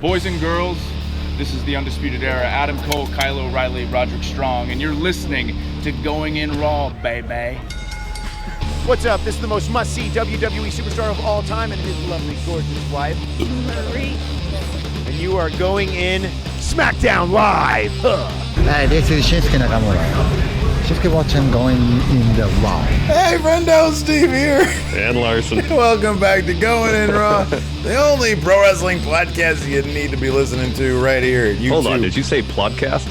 Boys and girls, this is the Undisputed Era. Adam Cole, Kyle O'Reilly, Roderick Strong, and you're listening to Going In Raw, baby. What's up? This is the most must-see WWE superstar of all time and his lovely, gorgeous wife, Marie. and you are going in Smackdown Live. Hi, this is Shinsuke Nakamura. Shinsuke watching Going In the Raw. Hey, friendo, Steve here. And Larson. Welcome back to Going In Raw, the only pro wrestling podcast you need to be listening to right here at YouTube. Hold on, did you say plodcast?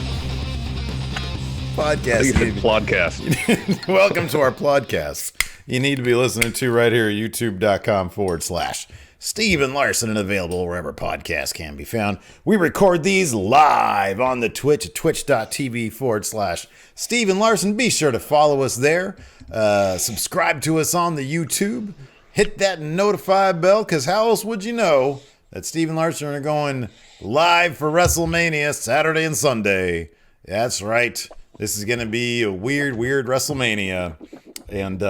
Podcast. I think you said plodcast. Welcome to our podcast. You need to be listening to right here at youtube.com/Steven Larson and available wherever podcasts can be found. We record these live on the Twitch at twitch.tv/Steven Larson. Be sure to follow us there. Subscribe to us on the YouTube. Hit that notify bell, because how else would you know that Steven Larson are going live for Wrestlemania Saturday and Sunday? That's right. This is going to be a weird Wrestlemania. And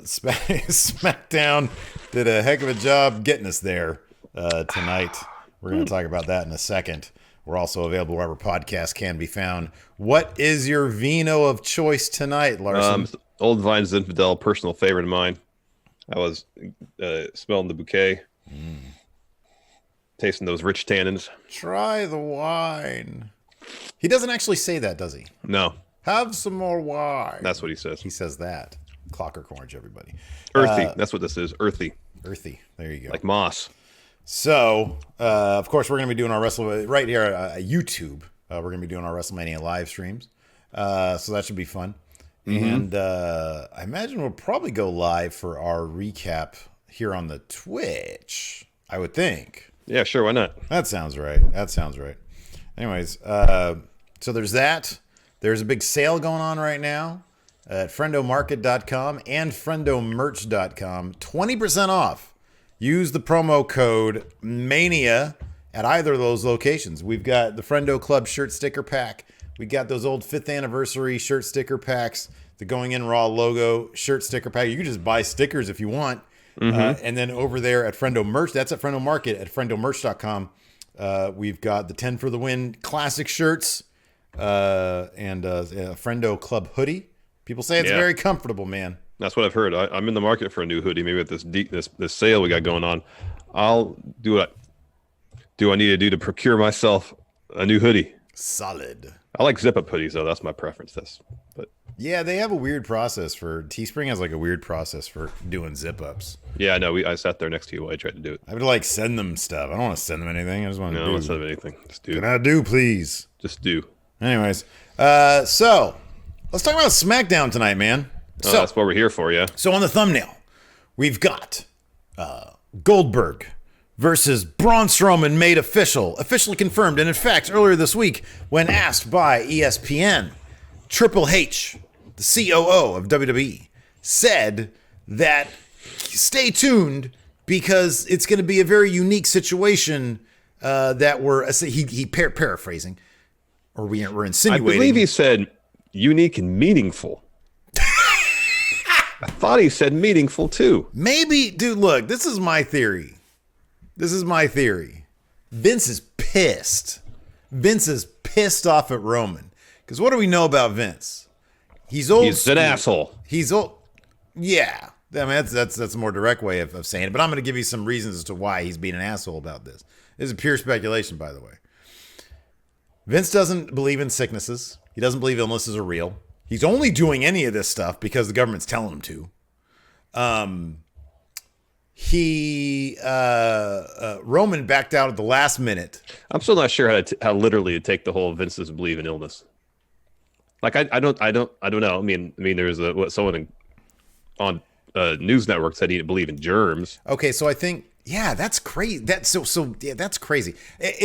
Smackdown did a heck of a job getting us there tonight. We're going to talk about that in a second. We're also available wherever podcasts can be found. What is your vino of choice tonight, Larson? Old Vine Zinfandel, personal favorite of mine. I was smelling the bouquet, tasting those rich tannins. Try the wine. He doesn't actually say that, does he? No. Have some more wine. That's what he says. He says that. Clockwork Orange, everybody. Earthy. That's what this is. Earthy. Earthy. There you go. Like moss. So, of course, we're going to be doing our right here at YouTube. We're going to be doing our WrestleMania live streams. So that should be fun. Mm-hmm. And I imagine we'll probably go live for our recap here on the Twitch, I would think. Yeah, sure. Why not? That sounds right. Anyways, so there's that. There's a big sale going on right now at friendomarket.com and friendomerch.com. 20% off. Use the promo code MANIA at either of those locations. We've got the Friendo Club shirt sticker pack. We got those old 5th anniversary shirt sticker packs, the Going In Raw logo shirt sticker pack. You can just buy stickers if you want. Mm-hmm. And then over there at Friendo Merch, that's at Friendo Market at friendomerch.com. We've got the 10 for the win classic shirts and a Friendo Club hoodie. People say it's very comfortable, man. That's what I've heard. I'm in the market for a new hoodie. Maybe with this sale we got going on, I'll do what do I need to do to procure myself a new hoodie. Solid. I like zip-up hoodies, though. That's my preference. Yeah, they have a weird process for Teespring has like a weird process for doing zip-ups. Yeah, I know. I sat there next to you while I tried to do it. I would like send them stuff. I don't want to send them anything. I just want to I don't want to send them anything. Just do. Can I do, please? Just do. Anyways, so let's talk about SmackDown tonight, man. So that's what we're here for, yeah. So on the thumbnail, we've got Goldberg versus Braun Strowman made officially confirmed. And in fact, earlier this week, when asked by ESPN, Triple H, the COO of WWE, said that stay tuned because it's going to be a very unique situation that he paraphrasing, or we're insinuating. I believe he said unique and meaningful. I thought he said meaningful too. Maybe, dude, look, this is my theory. Vince is pissed. Vince is pissed off at Roman. Because what do we know about Vince? He's old. He's an asshole. He's old. Yeah. I mean, that's a more direct way of saying it. But I'm going to give you some reasons as to why he's being an asshole about this. This is pure speculation, by the way. Vince doesn't believe in sicknesses. He doesn't believe illnesses are real. He's only doing any of this stuff because the government's telling him to. Roman backed out at the last minute. I'm still not sure how literally to take the whole Vince doesn't believe in illness. Like I don't know. I mean, there's someone on news network said he didn't believe in germs. Okay, so I think that's crazy. That's crazy.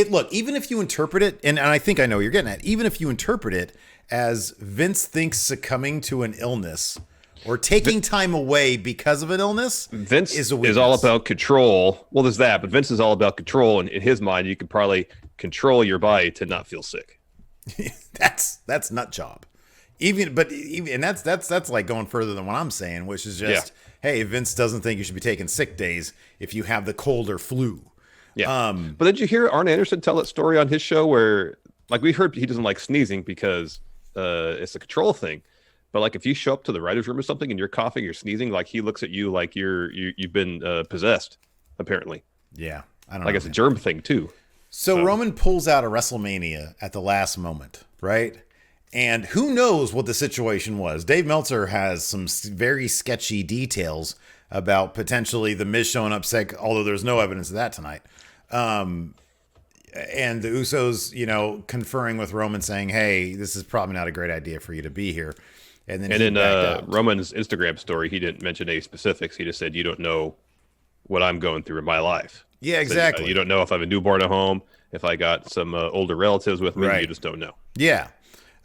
Look, even if you interpret it, and I think I know what you're getting at. Even if you interpret it as Vince thinks succumbing to an illness or taking time away because of an illness, Vince is all about control. Well, there's that, but Vince is all about control, and in his mind, you could probably control your body to not feel sick. that's nut job. Even that's like going further than what I'm saying, which is just, hey, Vince doesn't think you should be taking sick days if you have the cold or flu. Yeah. But did you hear Arn Anderson tell that story on his show where, like, we heard he doesn't like sneezing because it's a control thing. But like, if you show up to the writer's room or something and you're coughing, you're sneezing, like he looks at you like you've been possessed, apparently. Yeah. I don't like know. It's a germ thing too. So Roman pulls out a WrestleMania at the last moment, right? And who knows what the situation was. Dave Meltzer has some very sketchy details about potentially the Miz showing up sick, although there's no evidence of that tonight. And the Usos, conferring with Roman saying, hey, this is probably not a great idea for you to be here. And then in Roman's Instagram story, he didn't mention any specifics. He just said, you don't know what I'm going through in my life. Yeah, exactly. So, you don't know if I have a newborn at home, if I got some older relatives with me. Right. You just don't know. Yeah.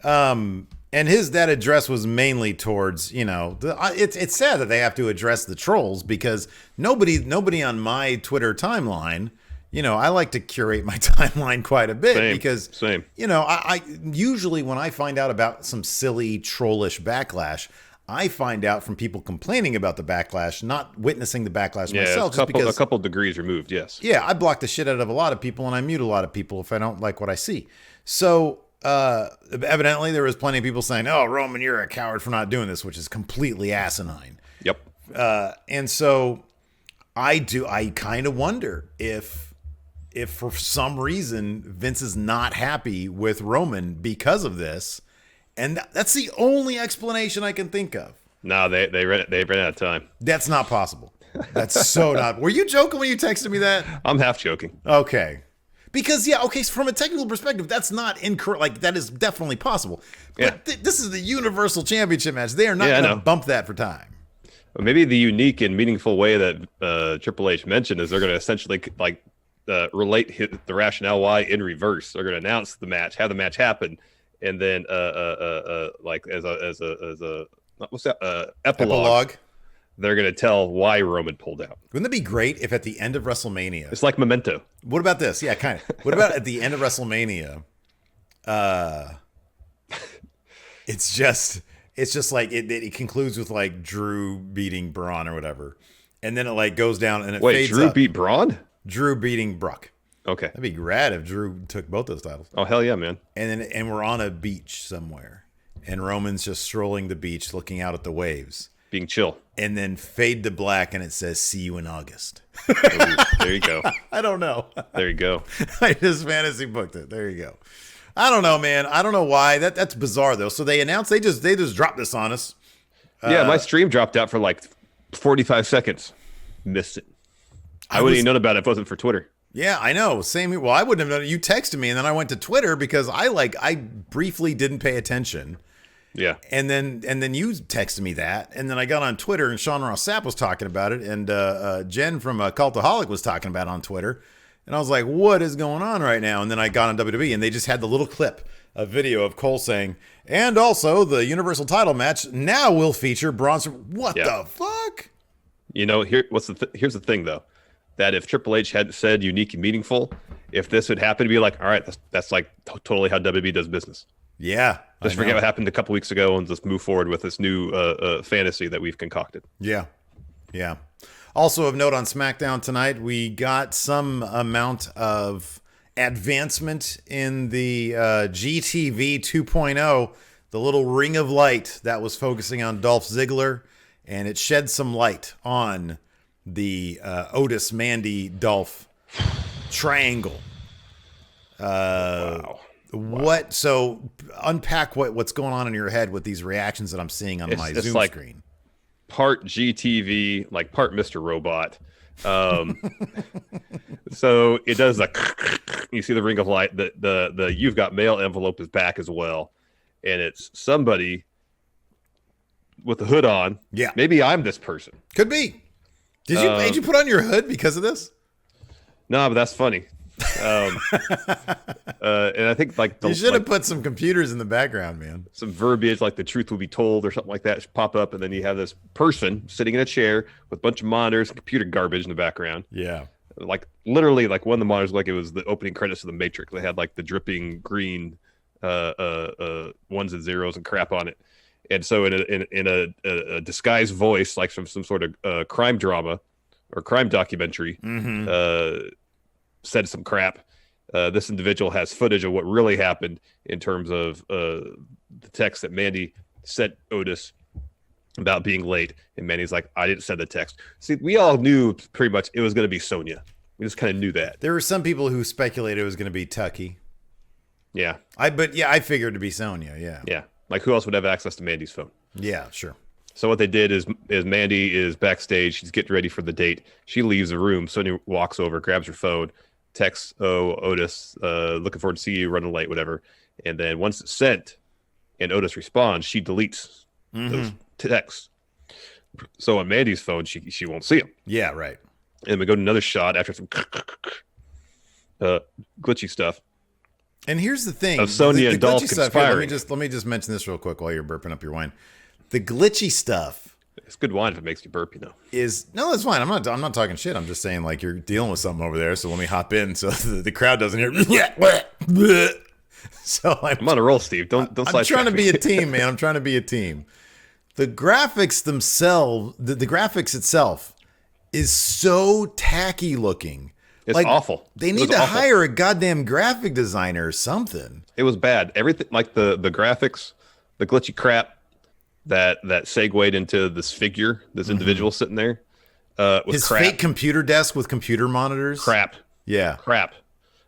And that address was mainly towards, it's sad that they have to address the trolls because nobody on my Twitter timeline, I like to curate my timeline quite a bit because, I usually when I find out about some silly trollish backlash, I find out from people complaining about the backlash, not witnessing the backlash myself. A couple degrees removed, yes. Yeah, I block the shit out of a lot of people and I mute a lot of people if I don't like what I see. So evidently there was plenty of people saying, oh, Roman, you're a coward for not doing this, which is completely asinine. Yep. And so I kind of wonder if for some reason Vince is not happy with Roman because of this. And that's the only explanation I can think of. No, they ran out of time. That's not possible. That's so not. Were you joking when you texted me that? I'm half joking. Okay. Because, so from a technical perspective, that's not incorrect. Like, that is definitely possible. But this is the Universal Championship match. They are not going to bump that for time. Well, maybe the unique and meaningful way that Triple H mentioned is they're going to essentially relate the rationale why in reverse. They're going to announce the match, have the match happen, and then like as a what's that epilogue. They're going to tell why Roman pulled out. Wouldn't that be great if at the end of WrestleMania... It's like Memento. What about this? Yeah, kind of. What about at the end of WrestleMania, it's just like it concludes with like Drew beating Braun or whatever. And then it like goes down and it fades Drew up. beat Braun? Drew beating Brock. Okay. That'd be rad if Drew took both those titles. Oh, hell yeah, man. And we're on a beach somewhere. And Roman's just strolling the beach looking out at the waves. Being chill. And then fade to black and it says, see you in August. Ooh, there you go. I don't know. There you go. I just fantasy booked it. There you go. I don't know, man. I don't know why. That's bizarre, though. So they announced, they just dropped this on us. Yeah, my stream dropped out for like 45 seconds. Missed it. I wouldn't even known about it if it wasn't for Twitter. Yeah, I know. Same. Well, I wouldn't have known it. You texted me, and then I went to Twitter because I briefly didn't pay attention. Yeah. And then you texted me that, and then I got on Twitter, and Sean Ross Sapp was talking about it, and Jen from Cultaholic was talking about it on Twitter, and I was like, "What is going on right now?" And then I got on WWE, and they just had the little clip, a video of Cole saying, "And also the Universal Title match now will feature Braun." What the fuck? Here's the thing though, that if Triple H hadn't said unique and meaningful, if this had happened to be like, all right, that's like totally how WWE does business. Yeah. Just forget what happened a couple weeks ago and just move forward with this new fantasy that we've concocted. Yeah. Yeah. Also of note on SmackDown tonight, we got some amount of advancement in the GTV 2.0, the little ring of light that was focusing on Dolph Ziggler, and it shed some light on the Otis, Mandy, Dolph triangle. Wow. What? So unpack what's going on in your head with these reactions that I'm seeing on my Zoom screen. Part GTV, like part Mr. Robot. So it does you see the ring of light. The You've Got Mail envelope is back as well, and it's somebody with the hood on. Yeah, maybe I'm this person. Could be. Did you put on your hood because of this? No, but that's funny. And I think you should have put some computers in the background, man. Some verbiage like "the truth will be told" or something like that should pop up, and then you have this person sitting in a chair with a bunch of monitors and computer garbage in the background. Yeah, like literally, like one of the monitors, like it was the opening credits of The Matrix. They had like the dripping green ones and zeros and crap on it. And so in a disguised voice, like from some sort of crime drama or crime documentary, said some crap. This individual has footage of what really happened in terms of the text that Mandy sent Otis about being late. And Mandy's like, I didn't send the text. See, we all knew pretty much it was going to be Sonya. We just kind of knew that. There were some people who speculated it was going to be Tuckey. Yeah. I figured to be Sonya. Yeah. Yeah. Like, who else would have access to Mandy's phone? Yeah, sure. So what they did is Mandy is backstage. She's getting ready for the date. She leaves the room. Sonya walks over, grabs her phone, texts, Otis, looking forward to see you, running late, whatever. And then once it's sent and Otis responds, she deletes those texts. So on Mandy's phone, she won't see them. Yeah, right. And we go to another shot after some glitchy stuff. And here's the thing: of Sonya and Dolph conspiring. Let me just mention this real quick while you're burping up your wine. The glitchy stuff. It's good wine if it makes you burp, you know. No, that's fine. I'm not talking shit. I'm just saying, like, you're dealing with something over there, so let me hop in so the crowd doesn't hear. So I'm on a roll, Steve. Don't. I'm trying to be a team, man. I'm trying to be a team. The graphics themselves, the graphics itself, is so tacky looking. It's awful. They need to hire a goddamn graphic designer or something. It was bad. Everything, like the graphics, the glitchy crap that segued into this figure, this individual sitting there. Was his crap. fake computer desk with computer monitors. Crap. Yeah. Crap.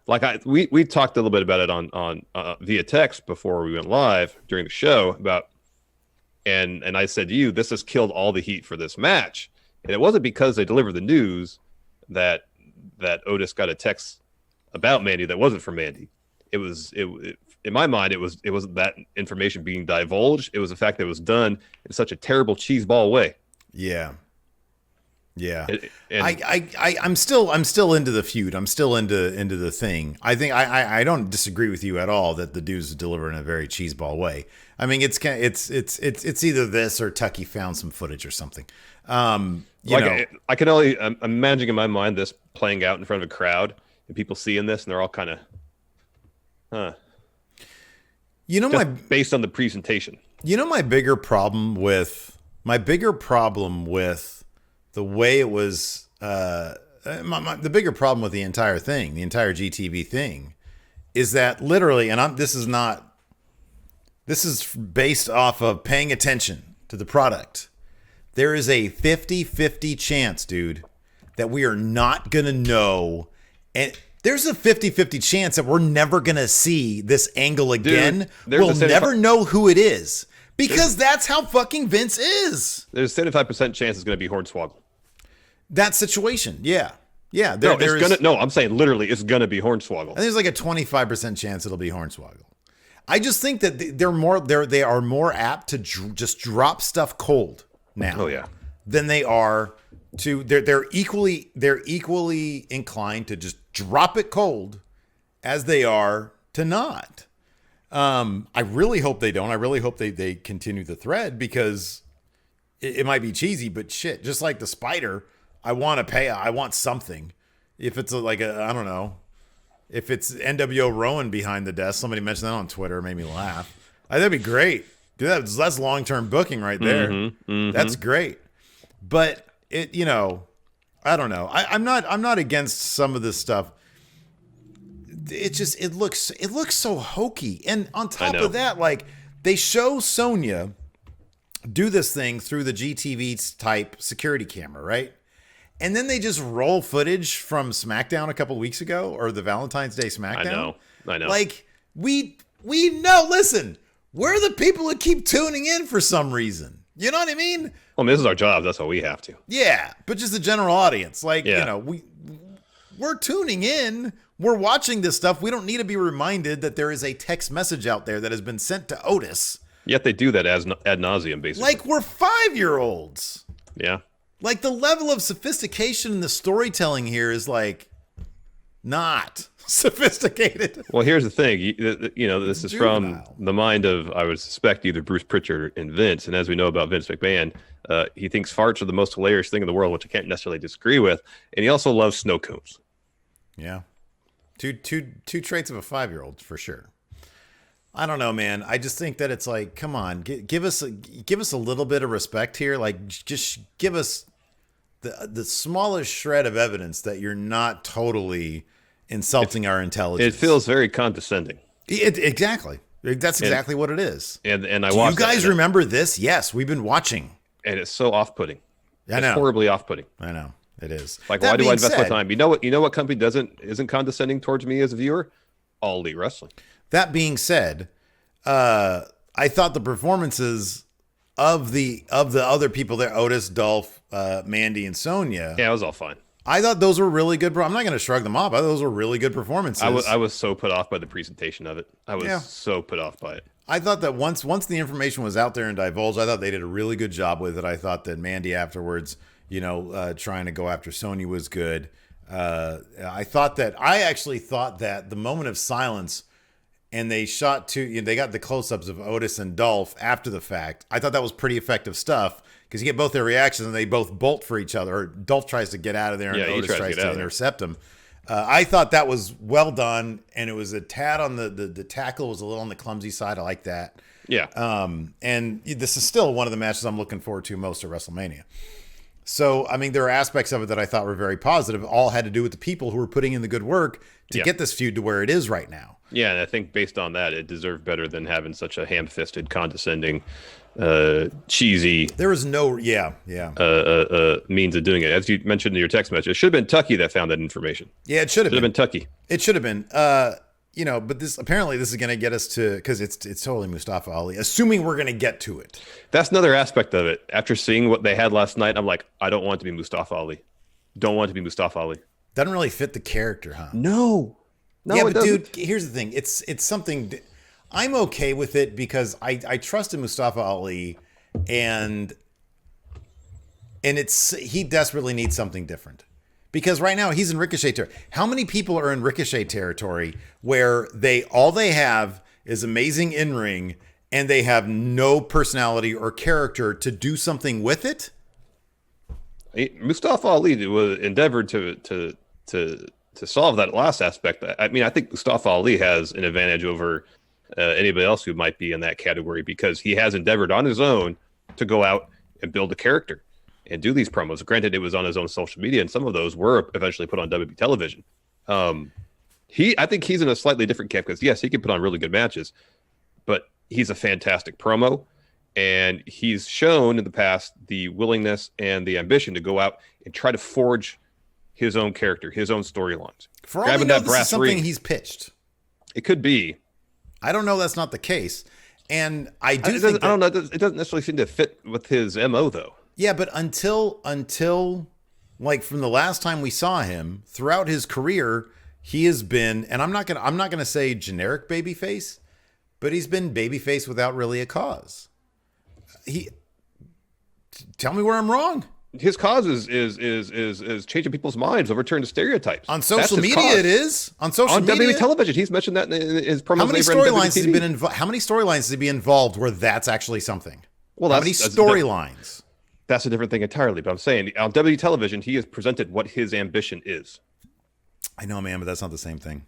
Like we talked a little bit about it on via text before we went live during the show about, and I said to you, this has killed all the heat for this match. And it wasn't because they delivered the news that Otis got a text about Mandy that wasn't from Mandy. It was in my mind, it wasn't that information being divulged. It was the fact that it was done in such a terrible cheeseball way. Yeah. Yeah. And I'm still into the feud. I'm still into the thing. I think I don't disagree with you at all that the dudes deliver in a very cheeseball way. I mean, it's either this or Tuckey found some footage or something. I can only I'm imagining in my mind this playing out in front of a crowd and people seeing this and they're all kind of, based on the presentation. My bigger problem with the way it was, the bigger problem with the entire thing, the entire GTV thing, is that literally, and this is based off of paying attention to the product. There is a 50-50 chance, dude, that we are not going to know. And there's a 50-50 chance that we're never going to see this angle again. Dude, we'll never know who it is. Because that's how fucking Vince is. There's a 75% chance it's going to be Hornswoggle. That situation, yeah. Yeah. I'm saying literally it's going to be Hornswoggle. And there's like a 25% chance it'll be Hornswoggle. I just think that they are more apt to just drop stuff cold now. Oh yeah. Than they are to they're equally inclined to just drop it cold as they are to not. I really hope they don't. I really hope they continue the thread because it might be cheesy, but shit, just like the spider, I want something. If it's I don't know. If it's NWO Rowan behind the desk, somebody mentioned that on Twitter, it made me laugh. That'd be great. Dude, that's long-term booking right there. Mm-hmm. That's great. But I don't know. I'm not against some of this stuff. It looks so hokey. And on top of that, like, they show Sonya do this thing through the GTV type security camera, right? And then they just roll footage from SmackDown a couple weeks ago, or the Valentine's Day SmackDown. I know. Like, we know, listen, we're the people that keep tuning in for some reason. You know what I mean? Well, this is our job. That's what we have to. Yeah, but just the general audience. Like, we're tuning in. We're watching this stuff. We don't need to be reminded that there is a text message out there that has been sent to Otis. Yet they do that ad nauseum, basically. Like we're 5-year-olds. Yeah. Like the level of sophistication in the storytelling here is like not sophisticated. Well, here's the thing. This is from the mind of, I would suspect, either Bruce Pritchard and Vince. And as we know about Vince McMahon, he thinks farts are the most hilarious thing in the world, which I can't necessarily disagree with. And he also loves snow cones. Yeah. Two traits of a 5-year-old for sure. I don't know, man. I just think that it's like, come on, give us a little bit of respect here. Like, just give us the smallest shred of evidence that you're not totally insulting our intelligence. It feels very condescending. Exactly. That's exactly what it is. And I Do watched. You guys remember this? Yes, we've been watching. And it's so off-putting. I know. It's horribly off-putting. I know it is. Like, That why do I being invest my said- time? You know what company isn't condescending towards me as a viewer? All Elite Wrestling. That being said, I thought the performances of the other people there, Otis, Dolph, Mandy, and Sonya, Yeah, it was all fine. I thought those were really good. I'm not going to shrug them off. I thought those were really good performances. I was so put off by the presentation of it. I was so put off by it. I thought that once the information was out there and divulged, I thought they did a really good job with it. I thought that Mandy afterwards, trying to go after Sonya was good. I actually thought that the moment of silence, and they shot they got the close-ups of Otis and Dolph after the fact. I thought that was pretty effective stuff because you get both their reactions and they both bolt for each other. Or Dolph tries to get out of there and Otis tries to intercept him. I thought that was well done, and it was a tad on the tackle was a little on the clumsy side. I like that. Yeah. And this is still one of the matches I'm looking forward to most at WrestleMania. So, I mean, there are aspects of it that I thought were very positive. All had to do with the people who were putting in the good work to get this feud to where it is right now. Yeah, and I think based on that, it deserved better than having such a ham-fisted, condescending, cheesy. There was no, means of doing it. As you mentioned in your text message, it should have been Tuckey that found that information. Yeah, it should have been Tuckey. It should have been. But this is going to get us to, because it's totally Mustafa Ali, assuming we're going to get to it. That's another aspect of it. After seeing what they had last night, I'm like, I don't want it to be Mustafa Ali. Don't want it to be Mustafa Ali. Doesn't really fit the character, huh? No, yeah, but doesn't. Dude, here's the thing. It's something. I'm okay with it because I trusted Mustafa Ali, and he desperately needs something different. Because right now he's in Ricochet territory. How many people are in Ricochet territory where all they have is amazing in-ring and they have no personality or character to do something with it? Mustafa Ali was endeavored to solve that last aspect. I mean, I think Mustafa Ali has an advantage over anybody else who might be in that category because he has endeavored on his own to go out and build a character and do these promos. Granted, it was on his own social media, and some of those were eventually put on WWE television. I think he's in a slightly different camp because, yes, he can put on really good matches, but he's a fantastic promo, and he's shown in the past the willingness and the ambition to go out and try to forge his own character, his own storylines. For all we know, this is something he's pitched. It could be. I don't know. That's not the case. And I don't know. It doesn't necessarily seem to fit with his MO, though. Yeah, but until like from the last time we saw him throughout his career, he has been, and I'm not gonna say generic babyface, but he's been babyface without really a cause. Tell me where I'm wrong. His cause is changing people's minds, overturning stereotypes. On social media, it is. On social media. On WWE television, he's mentioned that in his promos. How many storylines has he been involved? How many storylines has he been involved where that's actually something? Well, how many storylines? That's a different thing entirely. But I'm saying on WWE television, he has presented what his ambition is. I know, man, but that's not the same thing.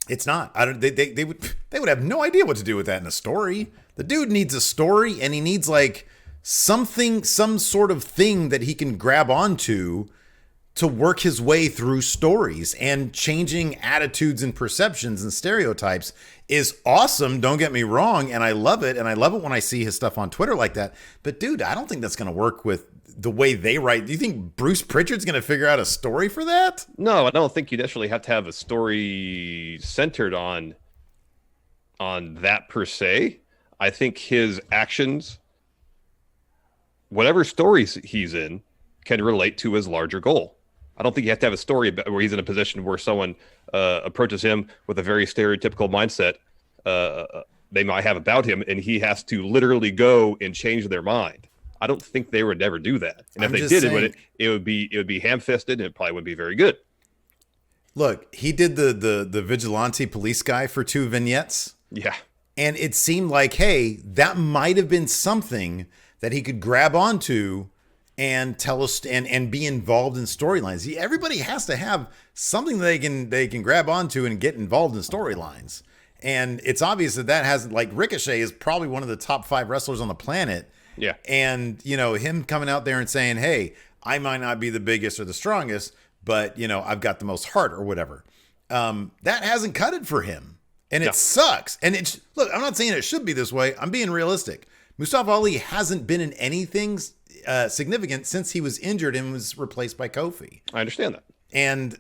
It's not. They would have no idea what to do with that in a story. The dude needs a story, and he needs like some sort of thing that he can grab onto to work his way through stories. And changing attitudes and perceptions and stereotypes is awesome, don't get me wrong, and I love it, and I love it when I see his stuff on Twitter like that. But dude, I don't think that's going to work with the way they write. Do you think Bruce Pritchard's going to figure out a story for that? No, I don't think you necessarily have to have a story centered on that per se. I think his actions, whatever stories he's in, can relate to his larger goal. I don't think you have to have a story where he's in a position where someone approaches him with a very stereotypical mindset they might have about him, and he has to literally go and change their mind. I don't think they would ever do that. And if they did it would be ham-fisted, and it probably wouldn't be very good. Look, he did the vigilante police guy for 2 vignettes. Yeah. And it seemed like, hey, that might have been something that he could grab onto and tell us and be involved in storylines. Everybody has to have something that they can grab onto and get involved in storylines. And it's obvious that has, like, Ricochet is probably one of the top 5 wrestlers on the planet. Yeah. And, him coming out there and saying, hey, I might not be the biggest or the strongest, but, I've got the most heart or whatever. that hasn't cut it for him. And it sucks. And look, I'm not saying it should be this way. I'm being realistic. Mustafa Ali hasn't been in anything significant since he was injured and was replaced by Kofi. I understand that. And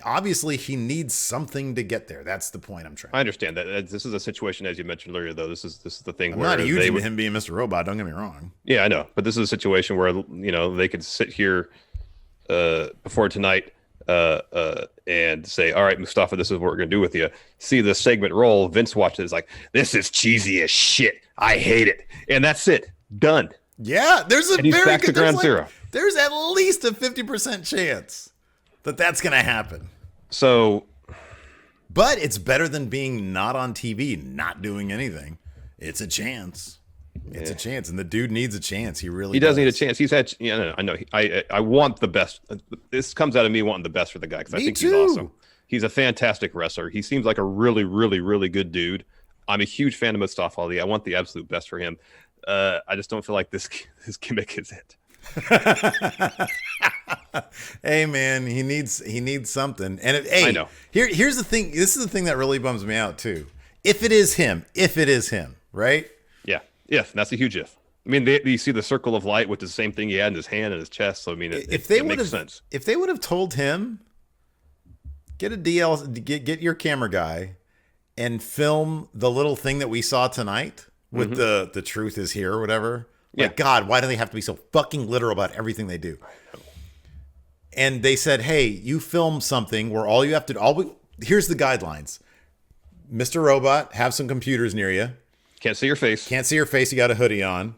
obviously he needs something to get there. That's the point I'm trying. I understand that. This is a situation, as you mentioned earlier, though. This is the thing I'm where not huge into him being Mr. Robot. Don't get me wrong. Yeah, I know, but this is a situation where they could sit here before tonight and say, "All right, Mustafa, this is what we're gonna do with you." See the segment roll. Vince watches it. It's like, this is cheesy as shit. I hate it, and that's it. Done. Yeah, there's a and he's very back good, to ground zero. There's at least a 50% chance that that's gonna happen. So, but it's better than being not on TV, not doing anything. It's a chance. It's a chance, and the dude needs a chance. He really does need a chance. He's had, I know. I want the best. This comes out of me wanting the best for the guy because I think he's awesome. He's a fantastic wrestler. He seems like a really, really, really good dude. I'm a huge fan of Mustafa Ali. I want the absolute best for him. I just don't feel like this gimmick is it. Hey man, he needs something. And I know. Here's the thing. This is the thing that really bums me out too. If it is him, right? Yeah. If that's a huge if. I mean, you see the circle of light with the same thing he had in his hand and his chest. So I mean, it makes sense. If they would have told him, get a DL, get your camera guy, and film the little thing that we saw tonight with the truth is here or whatever. Yeah. Like, God, why do they have to be so fucking literal about everything they do? And they said, hey, you film something where all you have to here's the guidelines. Mr. Robot, have some computers near you. Can't see your face. You got a hoodie on.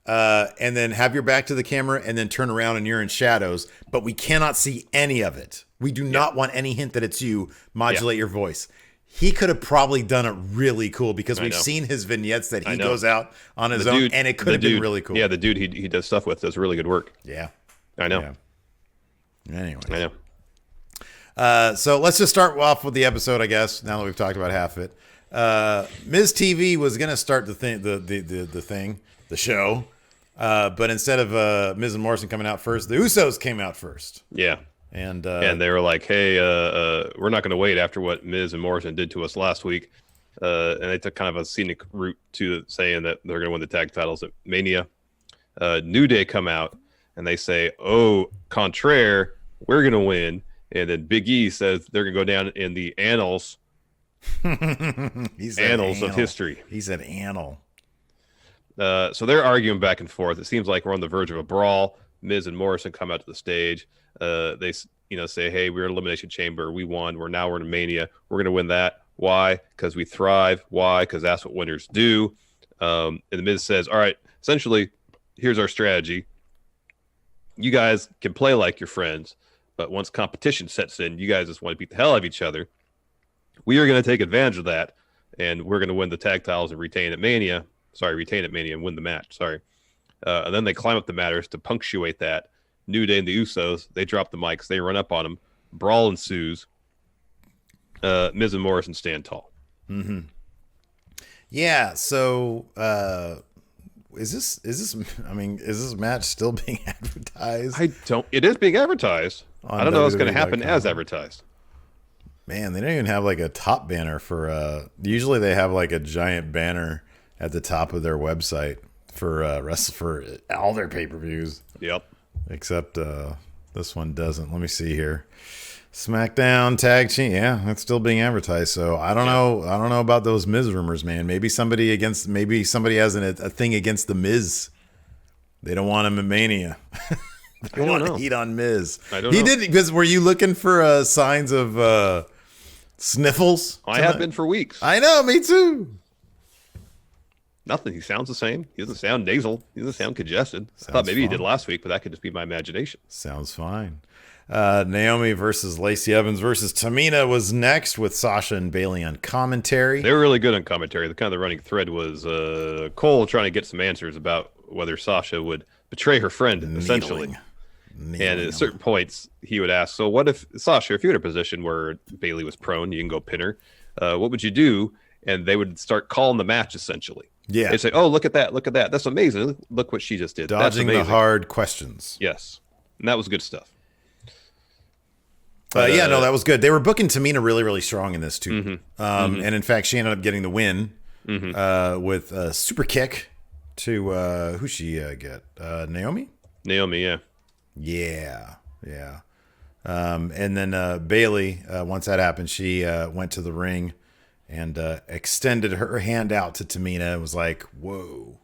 And then have your back to the camera and then turn around and you're in shadows. But we cannot see any of it. We do not want any hint that it's you. Modulate your voice. He could have probably done it really cool because we've seen his vignettes that he goes out on his own, and it could have been really cool. Yeah, the dude he does stuff with does really good work. Yeah. I know. Yeah. Anyway. I know. So let's just start off with the episode, I guess, now that we've talked about half of it. Ms. TV was going to start the show. But instead of Miz and Morrison coming out first, the Usos came out first. Yeah. And they were like, hey, we're not going to wait after what Miz and Morrison did to us last week. And they took kind of a scenic route to saying that they're going to win the tag titles at Mania. New Day come out and they say, oh, contraire, we're going to win. And then Big E says they're going to go down in the annals. Annals of history. He said annal. So they're arguing back and forth. It seems like we're on the verge of a brawl. Miz and Morrison come out to the stage. They say, hey, we're in Elimination Chamber. We won. We're in Mania. We're going to win that. Why? Because we thrive. Why? Because that's what winners do. And the Miz says, all right, essentially, here's our strategy. You guys can play like your friends, but once competition sets in, you guys just want to beat the hell out of each other. We are going to take advantage of that, and we're going to win the tag titles and retain at Mania and win the match. And then they climb up the ladders to punctuate that. New Day and the Usos, they drop the mics. They run up on them. Brawl ensues. Miz and Morrison stand tall. Mm-hmm. Yeah. So is this match still being advertised? It is being advertised. I don't know what's going to happen as advertised. Man, they don't even have like a top banner for. Usually they have like a giant banner at the top of their website for all their pay-per-views. Yep. Except this one doesn't. Let me see here. Smackdown tag team. Yeah, it's still being advertised. So I don't know. I don't know about those Miz rumors, man. Maybe somebody has a thing against the Miz. They don't want him in Mania. They want to heat on Miz. I don't know. He did, because were you looking for signs of sniffles? I have been for weeks. I know, me too. Nothing. He sounds the same. He doesn't sound nasal. He doesn't sound congested. I thought maybe he did last week, but that could just be my imagination. Sounds fine. Naomi versus Lacey Evans versus Tamina was next, with Sasha and Bayley on commentary. They were really good on commentary. The running thread was Cole trying to get some answers about whether Sasha would betray her friend, essentially. And at certain points, he would ask, so what if, Sasha, if you're in a position where Bayley was prone, you can go pin her, what would you do? And they would start calling the match, essentially. Yeah. They'd say, oh, look at that. Look at that. That's amazing. Look what she just did. Dodging the hard questions. Yes. And that was good stuff. Yeah, no, that was good. They were booking Tamina really, really strong in this too. And in fact, she ended up getting the win with a super kick to who she get? Naomi? Naomi, yeah. Yeah. And then Bailey, once that happened, she went to the ring and extended her hand out to Tamina and was like, whoa,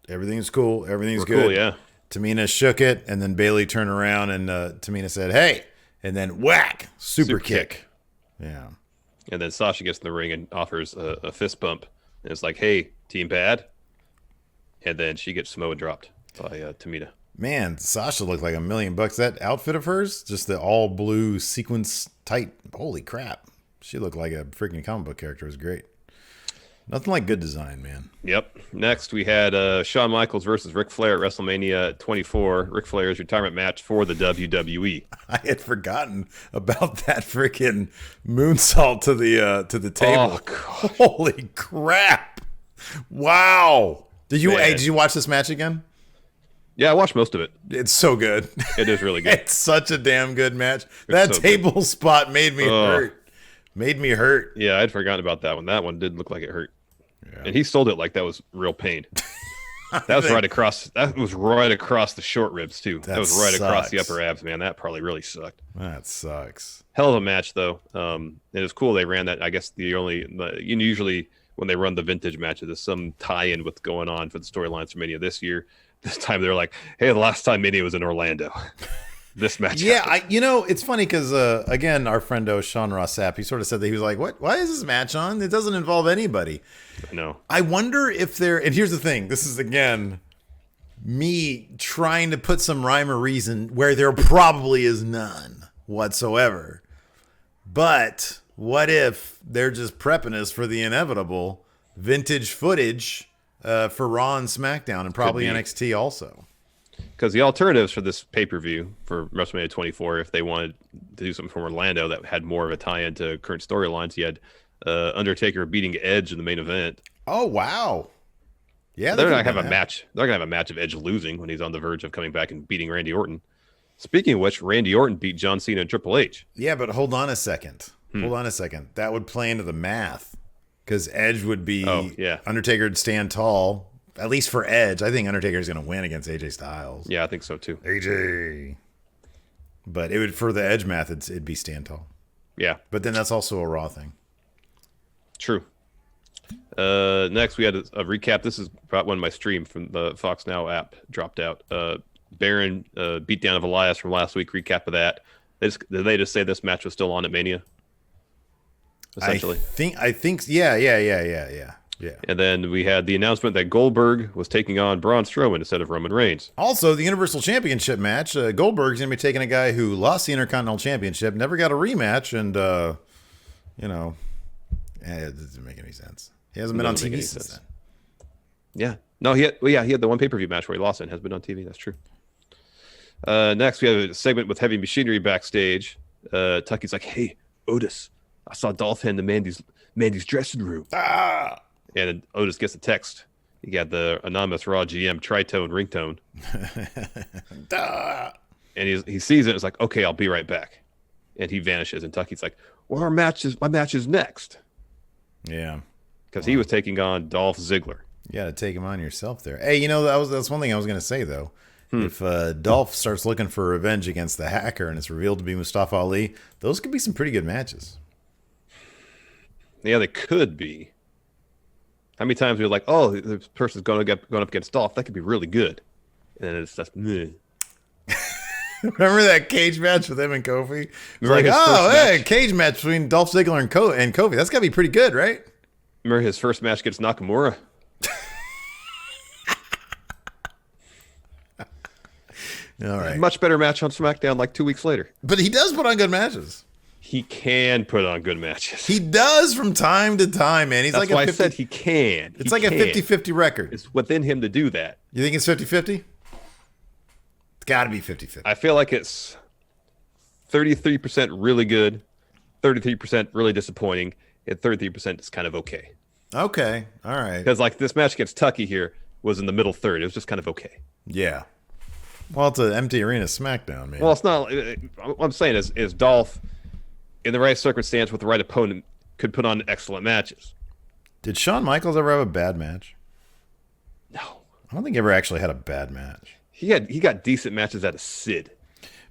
everything's cool. Everything's good. Cool, yeah. Tamina shook it, and then Bailey turned around and Tamina said, hey, and then whack, super kick. Yeah. And then Sasha gets in the ring and offers a fist bump. And it's like, hey, team pad. And then she gets Samoa dropped by Tamina. Man, Sasha looked like $1 million. That outfit of hers, just the all blue sequence tight. Holy crap. She looked like a freaking comic book character. It was great. Nothing like good design, man. Yep. Next, we had Shawn Michaels versus Ric Flair at WrestleMania 24. Ric Flair's retirement match for the WWE. I had forgotten about that freaking moonsault to the table. Oh, holy crap! Wow. Did you Man. did you watch this match again? Yeah, I watched most of it. It's so good. It is really good. It's such a damn good match. That so table spot made me hurt. Made me hurt. Yeah, I'd forgotten about that one. That one did look like it hurt. Yeah. And he sold it like that was real pain. That was right across. That was right across the short ribs too. That was right across the upper abs, man. That probably really sucked. That sucks. Hell of a match though. It was cool. They ran that. I guess usually when they run the vintage matches, there's some tie-in with going on for the storylines for Mania this year. This time they're like, hey, the last time Mania was in Orlando. This match. Yeah, it's funny because again, our friendo Sean Ross Sapp, he sort of said that he was like, "What? Why is this match on? It doesn't involve anybody." No. I wonder if there. And here's the thing: this is again me trying to put some rhyme or reason where there probably is none whatsoever. But what if they're just prepping us for the inevitable vintage footage for Raw and SmackDown and probably NXT also? Because the alternatives for this pay-per-view for WrestleMania 24, if they wanted to do something from Orlando that had more of a tie-in to current storylines, you had Undertaker beating Edge in the main event. Oh, wow. Yeah, they're not going to have a match. They're going to have a match of Edge losing when he's on the verge of coming back and beating Randy Orton. Speaking of which, Randy Orton beat John Cena and Triple H. Yeah, but hold on a second. That would play into the math because Edge would be Undertaker would stand tall. At least for Edge, I think Undertaker's going to win against AJ Styles. Yeah, I think so too. AJ. But it would, for the Edge math, it'd be stand tall. Yeah. But then that's also a Raw thing. True. Next, we had a recap. This is brought one of my stream from the Fox Now app dropped out. Baron beat down of Elias from last week. Recap of that. Did they just say this match was still on at Mania? Essentially. I think. Yeah. And then we had the announcement that Goldberg was taking on Braun Strowman instead of Roman Reigns. Also, the Universal Championship match. Goldberg's going to be taking a guy who lost the Intercontinental Championship, never got a rematch, and, it doesn't make any sense. He hasn't been on TV since then. Yeah. No, he had the one pay-per-view match where he lost it and has been on TV. That's true. Next, we have a segment with Heavy Machinery backstage. Tucky's like, hey, Otis, I saw Dolph in the Mandy's dressing room. Ah! And then Otis gets a text. He got the anonymous Raw GM tritone ringtone. And he sees it. It's like, okay, I'll be right back. And he vanishes. And Tucky's like, well, my match is next. Yeah. Because he was taking on Dolph Ziggler. You got to take him on yourself there. Hey, that's one thing I was going to say, though. If Dolph starts looking for revenge against the hacker and it's revealed to be Mustafa Ali, those could be some pretty good matches. Yeah, they could be. How many times we're like, oh, this person's going up against Dolph. That could be really good. And then it's just, meh. Remember that cage match with him and Kofi? It's like, cage match between Dolph Ziggler and Kofi. That's got to be pretty good, right? Remember his first match against Nakamura? All right. Much better match on SmackDown like 2 weeks later. But he does put on good matches. He can put on good matches. He does from time to time, man. He's That's like a why 50, I said he can. It's like a 50-50 record. It's within him to do that. You think it's 50-50? It's got to be 50-50. I feel like it's 33% really good, 33% really disappointing, and 33% is kind of okay. Okay. All right. Because like this match against Tuckey here was in the middle third. It was just kind of okay. Yeah. Well, it's an empty arena Smackdown, man. Well, it's not. What I'm saying is Dolph, in the right circumstance with the right opponent, could put on excellent matches. Did Shawn Michaels ever have a bad match? No, I don't think he ever actually had a bad match. he got decent matches out of Sid.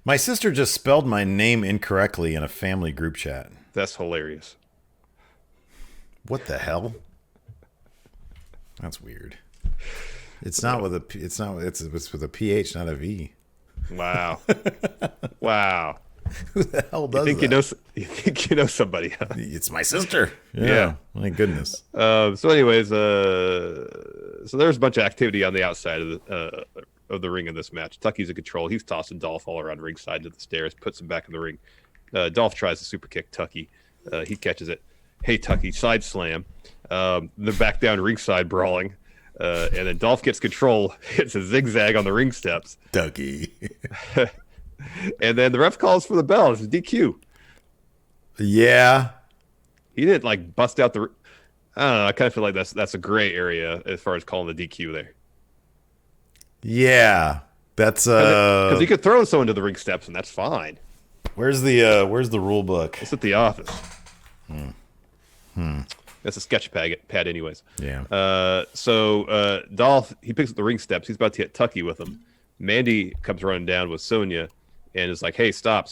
My sister just spelled my name incorrectly in a family group chat. That's hilarious. What the hell? That's weird. It's not with a. It's with a PH, not a V. Wow. Wow. Who the hell does You think you know somebody? Huh? It's my sister. Yeah. My goodness. So, anyways, so there's a bunch of activity on the outside of the ring in this match. Tucky's in control. He's tossing Dolph all around ringside to the stairs, puts him back in the ring. Dolph tries to super kick Tucky. He catches it. Hey, Tucky, side slam. They're back down ringside brawling. And then Dolph gets control, hits a zigzag on the ring steps. Tucky. And then the ref calls for the bell. It's a DQ. Yeah. He didn't like bust out the. I don't know. I kind of feel like that's a gray area as far as calling the DQ there. Yeah. That's Because he could throw someone to the ring steps and that's fine. Where's the rule book? It's at the office. That's a sketch pad anyways. Yeah. So Dolph, he picks up the ring steps. He's about to hit Tucky with them. Mandy comes running down with Sonya and is like, hey, stop.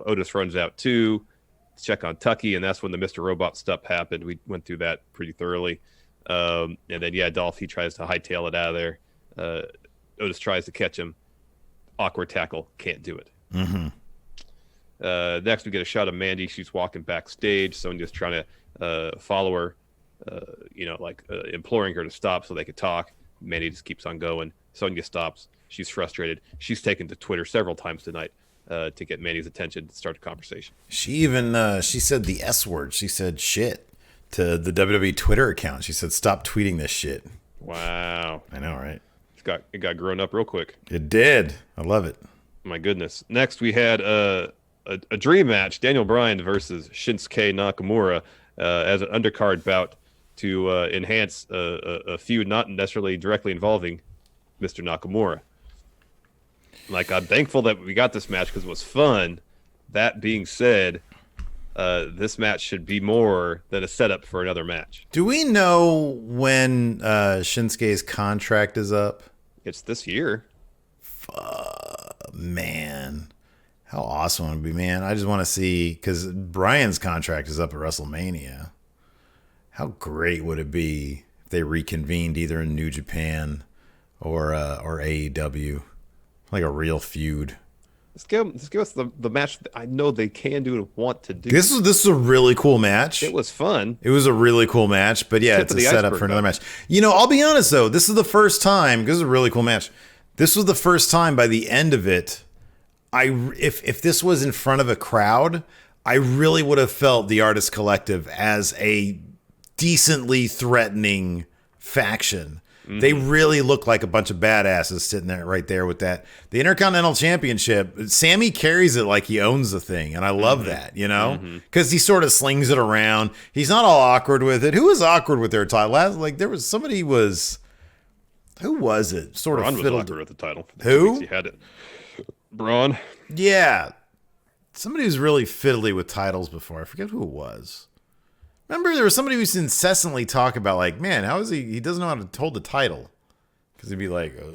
Otis runs out too to check on Tucky, and that's when the Mr. Robot stuff happened. We went through that pretty thoroughly. And then, Dolph, he tries to hightail it out of there. Otis tries to catch him. Awkward tackle. Can't do it. Mm-hmm. Next, we get a shot of Mandy. She's walking backstage. Sonya's trying to follow her, imploring her to stop so they could talk. Mandy just keeps on going. Sonya stops. She's frustrated. She's taken to Twitter several times tonight to get Mandy's attention to start a conversation. She even she said the S word. She said shit to the WWE Twitter account. She said, "Stop tweeting this shit." Wow. I know, right? It got grown up real quick. It did. I love it. My goodness. Next, we had a dream match: Daniel Bryan versus Shinsuke Nakamura as an undercard bout to enhance a feud not necessarily directly involving Mr. Nakamura. Like, I'm thankful that we got this match because it was fun. That being said, this match should be more than a setup for another match. Do we know when Shinsuke's contract is up? It's this year. Man, how awesome would it be, man? I just want to see, because Bryan's contract is up at WrestleMania. How great would it be if they reconvened either in New Japan or AEW, like a real feud? Let's give us the match that I know they can do and want to do. This is a really cool match. It was fun. It was a really cool match, but yeah, it's a setup for another match. You know, I'll be honest though, this is the first time, because it's a really cool match. This was the first time by the end of it, if this was in front of a crowd, I really would have felt the Artist Collective as a decently threatening faction. Mm-hmm. They really look like a bunch of badasses sitting there right there with that. The Intercontinental Championship, Sammy carries it like he owns the thing, and I love that, you know? Because he sort of slings it around. He's not all awkward with it. Who was awkward with their title? Who was it? Sort Braun of was awkward with the title. Who? He had it. Braun. Yeah. Somebody who's really fiddly with titles before. I forget who it was. Remember, there was somebody who used to incessantly talk about, like, man, how is he doesn't know how to hold the title. Because he'd be like, I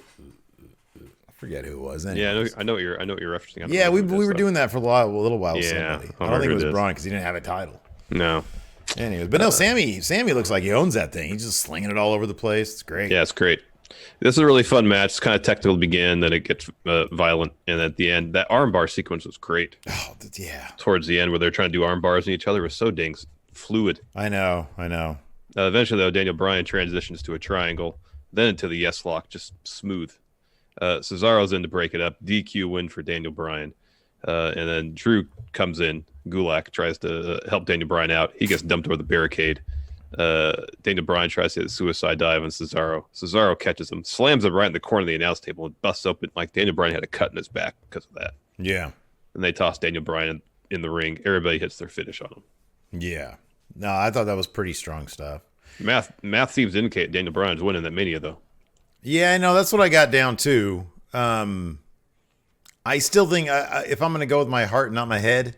forget who it was. Anyways. Yeah, I know what you're referencing. Yeah, we were doing that for a little while with Yeah, somebody. I I don't think it was remember Braun because he didn't have a title. No. Anyways, but no, Sammy looks like he owns that thing. He's just slinging it all over the place. It's great. Yeah, it's great. This is a really fun match. It's kind of technical to begin, then it gets violent, and at the end, that armbar sequence was great. Oh, yeah. Towards the end, where they're trying to do arm bars on each other, was so dang fluid. I know. Eventually, though, Daniel Bryan transitions to a triangle, then into the yes lock, just smooth. Cesaro's in to break it up. DQ win for Daniel Bryan. And then Drew comes in. Gulak tries to help Daniel Bryan out. He gets dumped over the barricade. Daniel Bryan tries to hit a suicide dive on Cesaro. Cesaro catches him, slams him right in the corner of the announce table, and busts open like Daniel Bryan had a cut in his back because of that. Yeah. And they toss Daniel Bryan in the ring. Everybody hits their finish on him. Yeah. No, I thought that was pretty strong stuff. Math seems to indicate Daniel Bryan's winning that Mania, though. Yeah, I know. That's what I got down to. I still think if I'm going to go with my heart, not my head,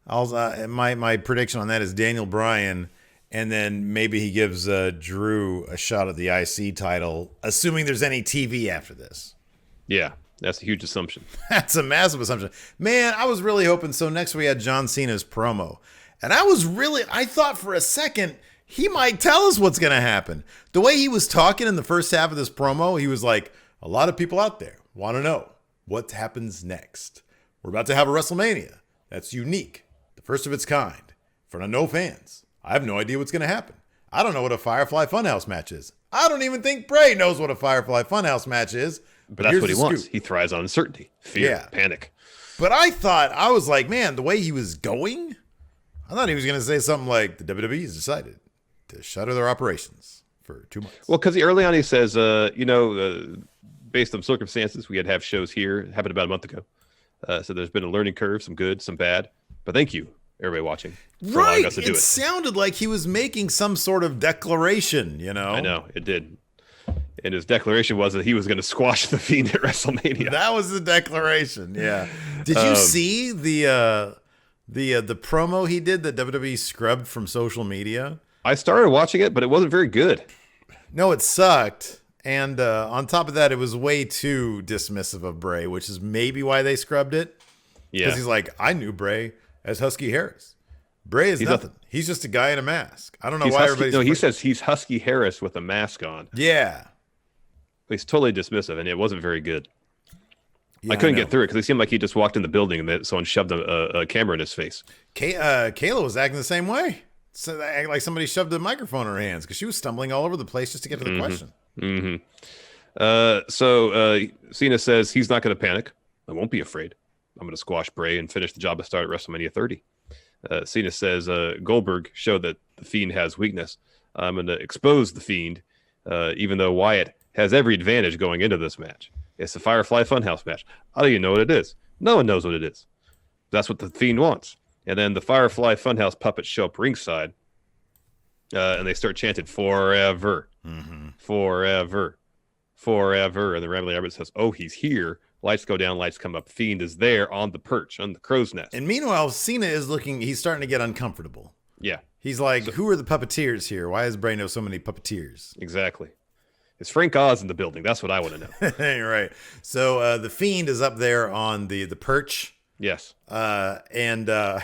my prediction on that is Daniel Bryan, and then maybe he gives Drew a shot at the IC title, assuming there's any TV after this. Yeah, that's a huge assumption. That's a massive assumption. Man, I was really hoping. So next we had John Cena's promo. And I thought for a second he might tell us what's going to happen. The way he was talking in the first half of this promo, he was like, a lot of people out there want to know what happens next. We're about to have a WrestleMania that's unique, the first of its kind, in front of no fans. I have no idea what's going to happen. I don't know what a Firefly Funhouse match is. I don't even think Bray knows what a Firefly Funhouse match is. But that's what he wants. He thrives on uncertainty, fear, panic. But I was like, man, the way he was going, I thought he was going to say something like, the WWE has decided to shutter their operations for 2 months. Well, because early on he says, based on circumstances, we had to have shows here. It happened about a month ago. So there's been a learning curve, some good, some bad. But thank you, everybody watching, for allowing us to do it. It sounded like he was making some sort of declaration, I know, it did. And his declaration was that he was going to squash the Fiend at WrestleMania. That was the declaration, yeah. Did you see the promo he did that WWE scrubbed from social media? I started watching it, but it wasn't very good. No, it sucked. And on top of that, it was way too dismissive of Bray, which is maybe why they scrubbed it. Yeah. Because he's like, I knew Bray as Husky Harris. Bray is nothing. He's just a guy in a mask. I don't know why everybody's... No, he says he's Husky Harris with a mask on. Yeah. He's totally dismissive, and it wasn't very good. Yeah, I couldn't get through it because it seemed like he just walked in the building and then someone shoved a camera in his face. Kayla was acting the same way. So like somebody shoved a microphone in her hands because she was stumbling all over the place just to get to the question. So Cena says he's not going to panic. I won't be afraid. I'm going to squash Bray and finish the job I started at WrestleMania 30. Cena says Goldberg showed that the Fiend has weakness. I'm going to expose the Fiend, even though Wyatt has every advantage going into this match. It's a Firefly Funhouse match. I don't even know what it is. No one knows what it is. That's what the Fiend wants. And then the Firefly Funhouse puppets show up ringside, and they start chanting, forever, forever, forever. And the Rambling Rabbit says, oh, he's here. Lights go down, lights come up. Fiend is there on the perch, on the crow's nest. And meanwhile, Cena is he's starting to get uncomfortable. Yeah. He's like, who are the puppeteers here? Why does Bray know so many puppeteers? Exactly. Is Frank Oz in the building? That's what I want to know. Right. So the Fiend is up there on the perch. Yes. And then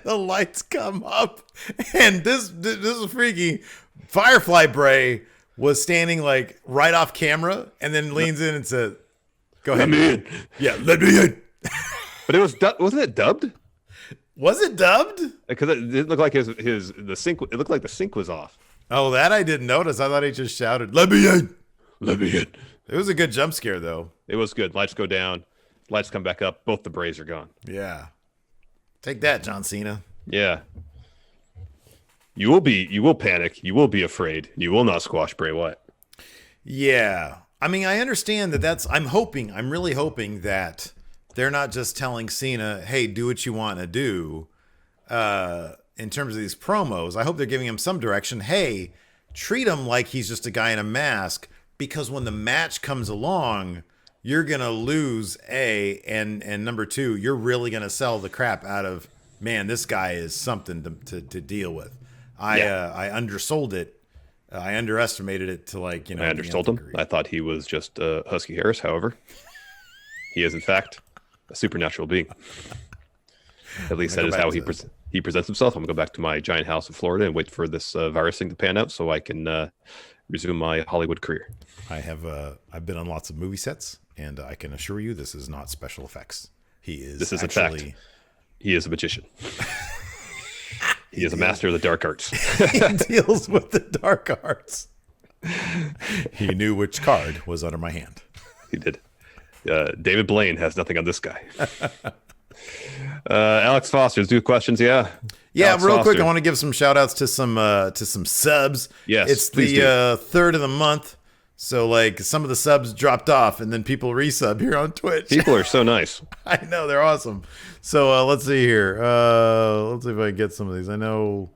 the lights come up. And this is freaky. Firefly Bray was standing like right off camera and then leans in and says, go ahead. Let me in. Yeah, let me in. But it was wasn't it dubbed? Was it dubbed? Because it didn't look like the sync. It looked like the sync was off. Oh, that I didn't notice. I thought he just shouted, let me in. Let me in. It was a good jump scare, though. It was good. Lights go down. Lights come back up. Both the Brays are gone. Yeah. Take that, John Cena. Yeah. You will panic. You will be afraid. You will not squash Bray Wyatt. Yeah. I mean, I understand I'm really hoping that they're not just telling Cena, hey, do what you want to do. In terms of these promos, I hope they're giving him some direction. Hey, treat him like he's just a guy in a mask, because when the match comes along, you're going to lose, A, and number two, you're really going to sell the crap out of, man, this guy is something to deal with. I undersold it. I underestimated it to I undersold him. I thought he was just Husky Harris. However, he is in fact a supernatural being. At least that is how he presents himself. I'm gonna go back to my giant house in Florida and wait for this virus thing to pan out so I can resume my Hollywood career. I've been on lots of movie sets, and I can assure you this is not special effects. This is a fact. He is a magician. He is a master of the dark arts. He deals with the dark arts. He knew which card was under my hand. He did. David Blaine has nothing on this guy. Alex Foster's do questions. Yeah. Alex Real Foster. quick, I want to give some shout outs to some subs. Yes, it's the third of the month. So some of the subs dropped off and then people resub here on Twitch. People are so nice. I know, they're awesome. So let's see here. Let's see if I can get some of these. I know.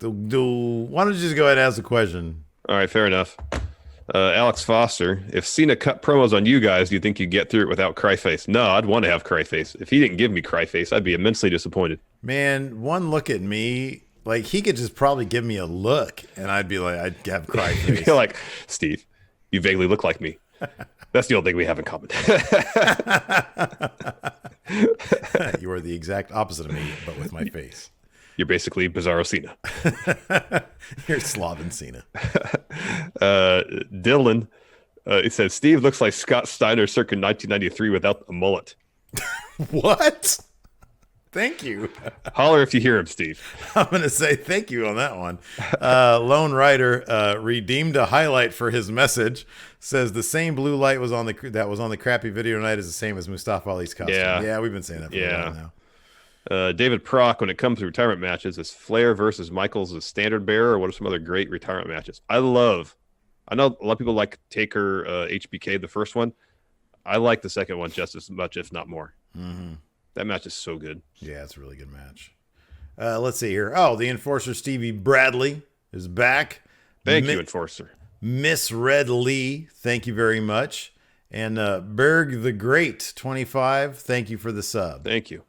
Why don't you just go ahead and ask a question? All right, fair enough. Alex Foster, if Cena cut promos on you guys, do you think you'd get through it without Cryface? No, I'd want to have Cryface. If he didn't give me Cryface, I'd be immensely disappointed. Man, one look at me, like he could just probably give me a look, and I'd be like, I'd have cry face. You're like, Steve, you vaguely look like me. That's the only thing we have in common. You are the exact opposite of me, but with my face. You're basically Bizarro Cena. You're Slavin Cena. Dylan, he said, Steve looks like Scott Steiner circa 1993 without a mullet. What? Thank you. Holler if you hear him, Steve. I'm going to say thank you on that one. Lone Rider redeemed a highlight for his message. Says the same blue light was on the crappy video tonight is the same as Mustafa Ali's costume. Yeah, we've been saying that for a while now. David Proc, when it comes to retirement matches, is Flair versus Michaels a standard bearer, or what are some other great retirement matches? I know a lot of people like Taker HBK, the first one. I like the second one just as much, if not more. Mm-hmm. That match is so good. Yeah, it's a really good match. Let's see here. Oh, the Enforcer Stevie Bradley is back. Thank you, Enforcer. Miss Red Lee, thank you very much. And Berg the Great, 25, thank you for the sub. Thank you.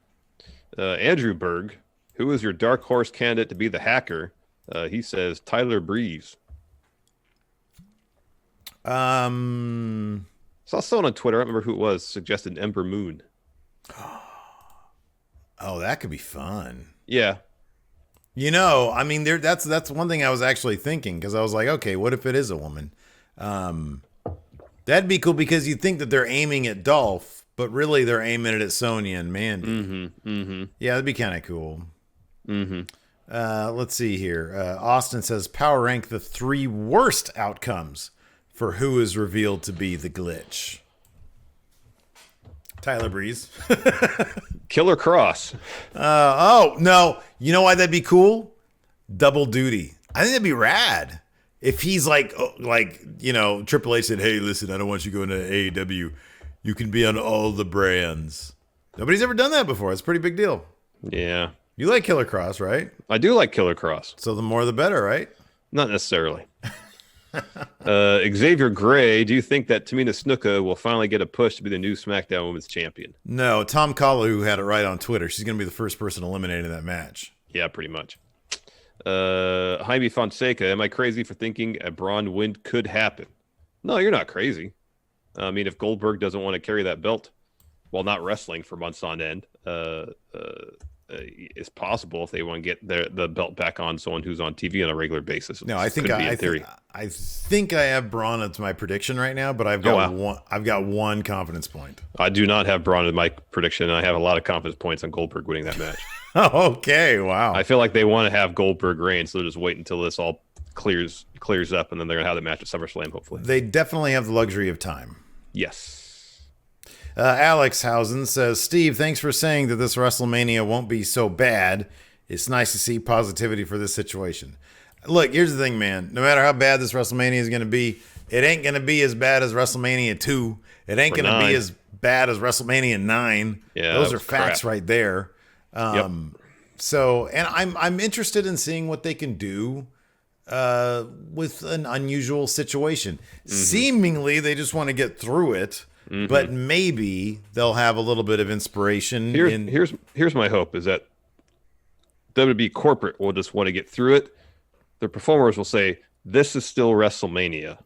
Andrew Berg, who is your dark horse candidate to be the hacker? He says Tyler Breeze. Saw someone on Twitter, I don't remember who it was, suggested Ember Moon. Oh, that could be fun. Yeah. You know, I mean, that's one thing I was actually thinking, because I was like, okay, what if it is a woman? That'd be cool, because you think that they're aiming at Dolph, but really they're aiming it at Sonya and Mandy. Mm-hmm, mm-hmm. Yeah, that'd be kind of cool. Mm-hmm. Let's see here. Austin says, power rank the 3 worst outcomes for who is revealed to be the glitch. Tyler Breeze. Killer Cross. Oh, no. You know why that'd be cool? Double duty. I think that'd be rad. If he's like, Triple H said, hey, listen, I don't want you going to AEW. You can be on all the brands. Nobody's ever done that before. It's a pretty big deal. Yeah. You like Killer Cross, right? I do like Killer Cross. So the more the better, right? Not necessarily. Xavier Gray, do you think that Tamina Snuka will finally get a push to be the new SmackDown Women's Champion? No, Tom Kalu had it right on Twitter. She's going to be the first person eliminated in that match. Yeah, pretty much. Jaime Fonseca, am I crazy for thinking a Braun win could happen? No, you're not crazy. I mean, if Goldberg doesn't want to carry that belt while not wrestling for months on end, it's possible if they want to get the belt back on someone who's on TV on a regular basis. No, I think I think I have Braun as my prediction right now, but I've got one confidence point. I do not have Braun in my prediction. I have a lot of confidence points on Goldberg winning that match. Okay, wow. I feel like they want to have Goldberg reign, so they'll just wait until this all clears up, and then they're gonna have the match at SummerSlam, hopefully. They definitely have the luxury of time. Yes. Alex Housen says, Steve, thanks for saying that this WrestleMania won't be so bad. It's nice to see positivity for this situation. Look, here's the thing, man. No matter how bad this WrestleMania is going to be, it ain't going to be as bad as WrestleMania 2. It ain't going to be as bad as WrestleMania 9. Yeah, those are facts right there. Yep. So, and I'm interested in seeing what they can do with an unusual situation. Mm-hmm. Seemingly, they just want to get through it. Mm-hmm. But maybe they'll have a little bit of inspiration. Here's my hope is that WWE corporate will just want to get through it. The performers will say, this is still WrestleMania.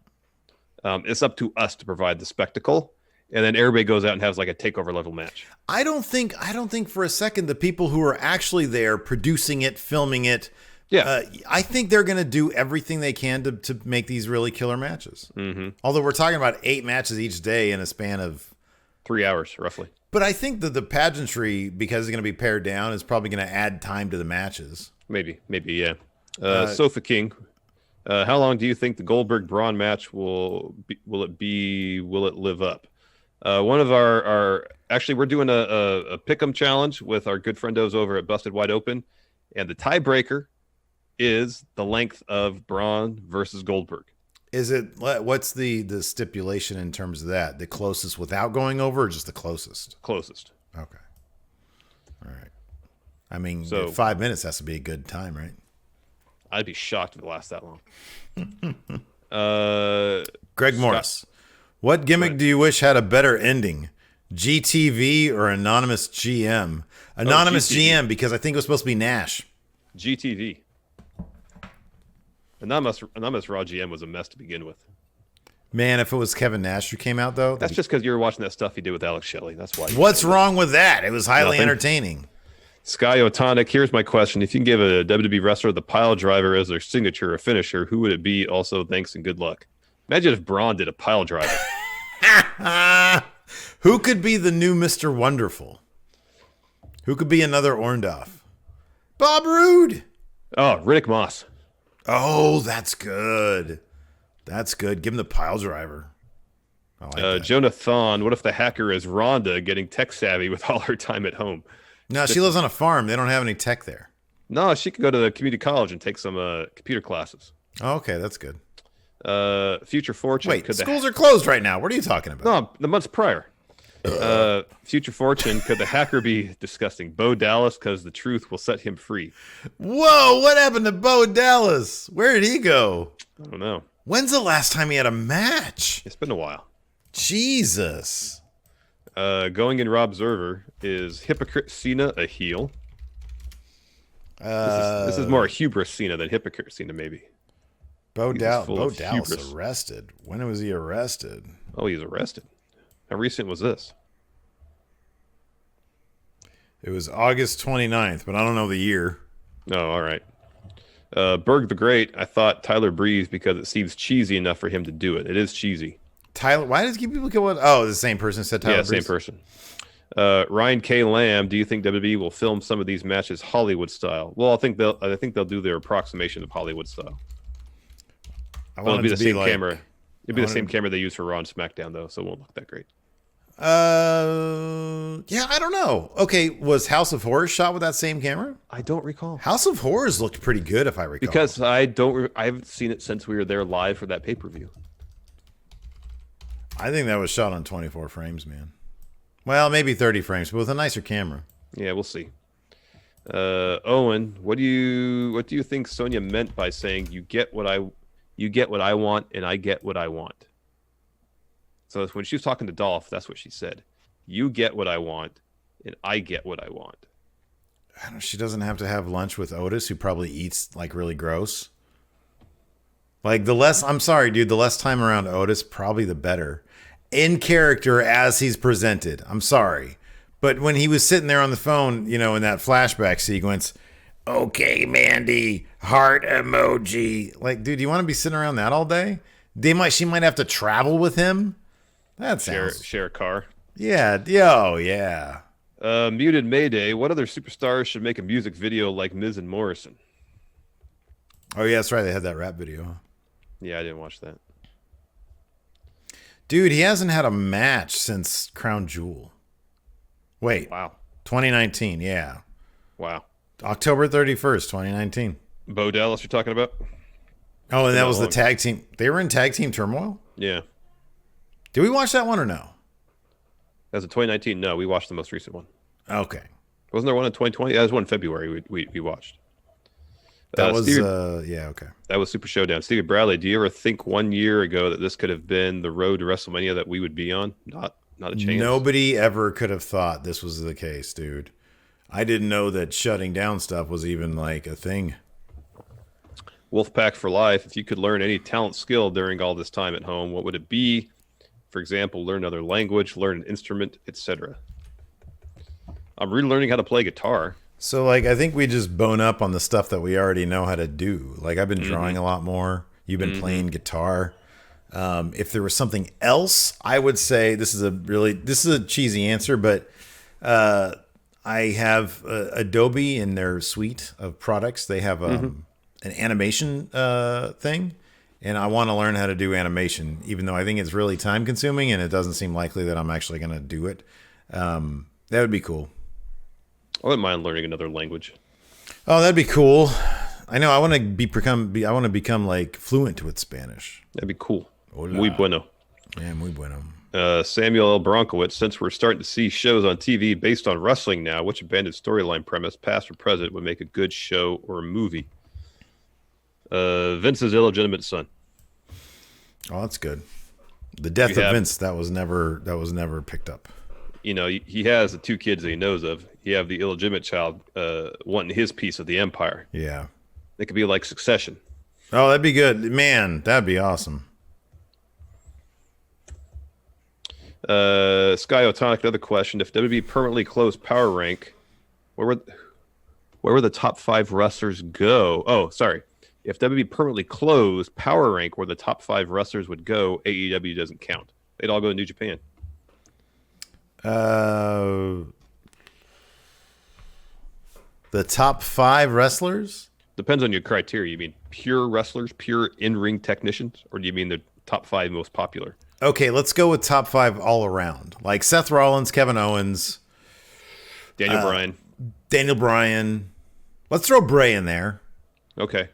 It's up to us to provide the spectacle. And then everybody goes out and has like a takeover level match. I don't think for a second the people who are actually there producing it, filming it, I think they're going to do everything they can to make these really killer matches. Mm-hmm. Although we're talking about 8 matches each day in a span of 3 hours, roughly. But I think that the pageantry, because it's going to be pared down, is probably going to add time to the matches. Maybe, yeah. Sofa King, how long do you think the Goldberg Braun match will it live up? One of our actually, we're doing a pick'em challenge with our good friendos over at Busted Wide Open, and the tiebreaker is the length of Braun versus Goldberg. Is it, what's the stipulation in terms of that? The closest without going over, or just the closest? Closest. Okay. All right. I mean, 5 minutes has to be a good time, right? I'd be shocked if it lasts that long. Greg Morris. What gimmick do you wish had a better ending? GTV or Anonymous GM? Anonymous GM, because I think it was supposed to be Nash. GTV. Anonymous Raw GM was a mess to begin with. Man, if it was Kevin Nash who came out, though. That's just because you were watching that stuff he did with Alex Shelley. That's why. What's wrong with that? It was highly entertaining. Sky Otonic, here's my question. If you can give a WWE wrestler the pile driver as their signature or finisher, who would it be? Also, thanks and good luck. Imagine if Braun did a pile driver. Who could be the new Mr. Wonderful? Who could be another Orndorff? Bob Roode. Oh, Riddick Moss. Oh, that's good. That's good. Give him the pile driver. I like that. Jonathan, what if the hacker is Rhonda getting tech savvy with all her time at home? No, she lives on a farm. They don't have any tech there. No, she could go to the community college and take some computer classes. Oh, okay, that's good. Future Fortune. Wait, schools are closed right now. What are you talking about? No, the months prior. Future Fortune, could the hacker be disgusting? Bo Dallas, because the truth will set him free. Whoa, what happened to Bo Dallas? Where did he go? I don't know. When's the last time he had a match? It's been a while. Jesus. Going in Rob Zerver, is Hypocrite Cena a heel? This is more hubris Cena than Hypocrite Cena, maybe. Bo Dallas hubris. arrested. When was he arrested? Oh, he's arrested. How recent was this? It was August 29th, but I don't know the year. Oh, all right. Berg the Great, I thought Tyler Breeze because it seems cheesy enough for him to do it. It is cheesy. Tyler, why does people go? Oh, the same person said Tyler Breeze? Yeah, same person. Ryan K. Lamb, do you think WWE will film some of these matches Hollywood style? Well, I think they'll do their approximation of Hollywood style. It'll be the same camera. It'll be the same camera they use for Raw and SmackDown, though, so it won't look that great. Yeah, I don't know. Okay, was House of Horrors shot with that same camera? I don't recall. House of Horrors looked pretty good, if I recall. Because I haven't seen it since we were there live for that pay-per-view. I think that was shot on 24 frames, man. Well, maybe 30 frames, but with a nicer camera. Yeah, we'll see. Owen, what do you think Sonya meant by saying you get what I want and I get what I want? So when she was talking to Dolph, that's what she said. You get what I want and I get what I want. I don't know, she doesn't have to have lunch with Otis, who probably eats like really gross. Like the less time around Otis, probably the better. In character as he's presented. I'm sorry. But when he was sitting there on the phone, in that flashback sequence, okay, Mandy, heart emoji. Like, dude, you want to be sitting around that all day? She might have to travel with him. That sounds... Share a car. Yeah. Oh, yeah. Muted Mayday. What other superstars should make a music video like Miz and Morrison? Oh, yeah, that's right. They had that rap video. Huh? Yeah, I didn't watch that. Dude, he hasn't had a match since Crown Jewel. Wait. Wow. 2019, yeah. Wow. October 31st, 2019. Bo Dallas you're talking about? Oh, and that was the tag team. They were in Tag Team Turmoil? Yeah. Did we watch that one or no? As of 2019, no. We watched the most recent one. Okay. Wasn't there one in 2020? That was one in February we watched. That was, yeah, okay. That was Super Showdown. Stevie Bradley, do you ever think 1 year ago that this could have been the road to WrestleMania that we would be on? Not a chance. Nobody ever could have thought this was the case, dude. I didn't know that shutting down stuff was even like a thing. Wolfpack for life. If you could learn any talent skill during all this time at home, what would it be? For example, learn another language, learn an instrument, etc. I'm relearning how to play guitar. So, I think we just bone up on the stuff that we already know how to do. Like, I've been drawing a lot more. You've been playing guitar. If there was something else, I would say this is a cheesy answer, but I have Adobe in their suite of products. They have an animation thing, and I want to learn how to do animation, even though I think it's really time consuming and it doesn't seem likely that I'm actually going to do it. That would be cool. I wouldn't mind learning another language. Oh, that'd be cool. I know. I want to become like fluent with Spanish. That'd be cool. Hola. Muy bueno. Yeah, muy bueno. Samuel L. Bronkowitz, since we're starting to see shows on TV based on wrestling now, which abandoned storyline premise, past or present, would make a good show or movie? Vince's illegitimate son. Oh, that's good. The death of Vince, that was never picked up. You know, he has the 2 kids that he knows of. You have the illegitimate child wanting his piece of the empire. Yeah. It could be like Succession. Oh, that'd be good. Man, that'd be awesome. Sky Otonic, another question. If WWE permanently closed Power Rank, where would the top 5 wrestlers go? Oh, sorry. If WWE permanently closed Power Rank, where the top 5 wrestlers would go, AEW doesn't count. They'd all go to New Japan. The top 5 wrestlers? Depends on your criteria. You mean pure wrestlers, pure in-ring technicians, or do you mean the top 5 most popular? Okay, let's go with top 5 all around. Like Seth Rollins, Kevin Owens, Daniel Bryan. Let's throw Bray in there. Okay.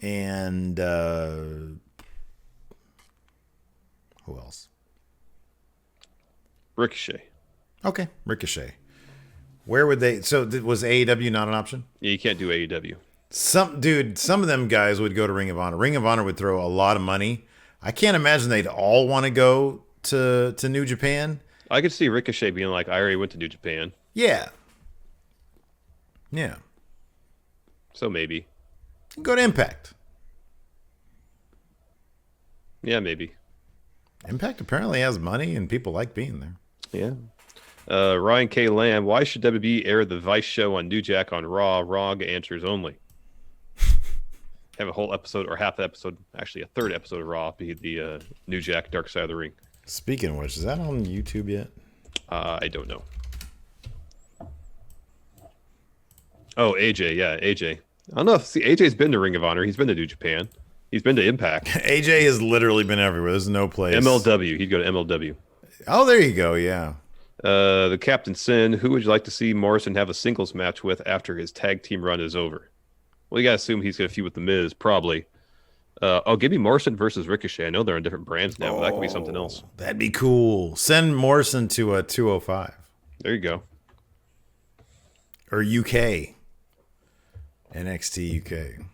And who else? Ricochet. Okay, Ricochet. Where would they? So was AEW not an option? Yeah, you can't do AEW. Some of them guys would go to Ring of Honor. Ring of Honor would throw a lot of money. I can't imagine they'd all want to go to New Japan. I could see Ricochet being like, I already went to New Japan. Yeah. Yeah. So maybe. Go to Impact. Yeah, maybe. Impact apparently has money and people like being there. Yeah. Ryan K. Lamb, why should WWE air the Vice show on New Jack on Raw? Wrong answers only. Have a whole episode or half the episode, actually a third episode of Raw be the New Jack Dark Side of the Ring. Speaking of which, is that on YouTube yet? I don't know. Oh, AJ, yeah, AJ. I don't know if AJ's been to Ring of Honor. He's been to New Japan. He's been to Impact. AJ has literally been everywhere. There's no place. MLW. He'd go to MLW. Oh, there you go. Yeah. The Captain Sin. Who would you like to see Morrison have a singles match with after his tag team run is over? Well, you gotta assume he's gonna feud with the Miz, probably. Give me Morrison versus Ricochet. I know they're on different brands now, but that could be something else. That'd be cool. Send Morrison to a 205. There you go. Or UK. NXT UK.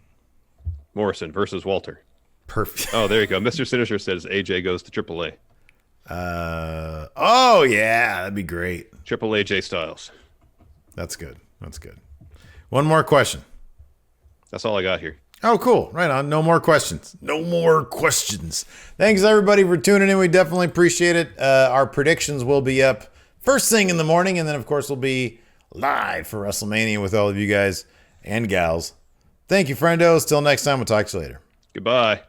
Morrison versus Walter. Perfect. Oh, there you go. Mr. Sinister says AJ goes to AAA. Oh yeah, that'd be great. Triple AJ Styles. That's good. That's good. One more question. That's all I got here. Oh, cool. Right on. No more questions. No more questions. Thanks, everybody, for tuning in. We definitely appreciate it. Our predictions will be up first thing in the morning, and then, of course, we'll be live for WrestleMania with all of you guys and gals. Thank you, friendos. Till next time, we'll talk to you later. Goodbye.